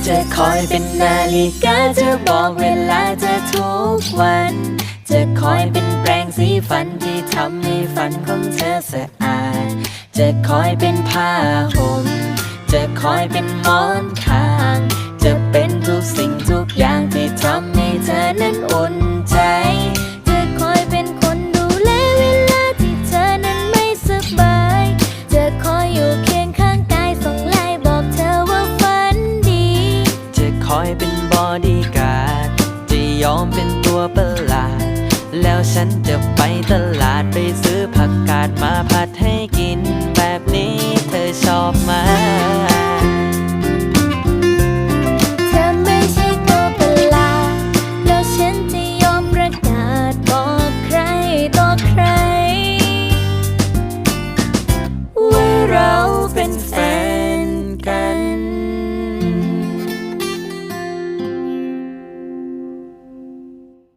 จะคอยเป็นนาฬิกาจะบอกเวลาเธอทุกวันจะคอยเป็นแปรงสีฟันที่ทำให้ฟันของเธอสะอาดจะคอยเป็นผ้าห่มจะคอยเป็นหมอนข้างจะเป็นทุกสิ่งทุกอย่างที่ทำให้เธอนั้นอุ่นใจจะคอยเป็นคนดูแลเวลาที่เธอนั้นไม่สบายจะคอยอยู่เคียงข้างกายส่งไลน์บอกเธอว่าฝันดีจะคอยเป็นบอดี้การ์ดจะยอมเป็นตัวประหลาดแล้วฉันจะไปตลาดไปซื้อผักกาดมาผัดให้กินแบบนี้เธอชอบไหม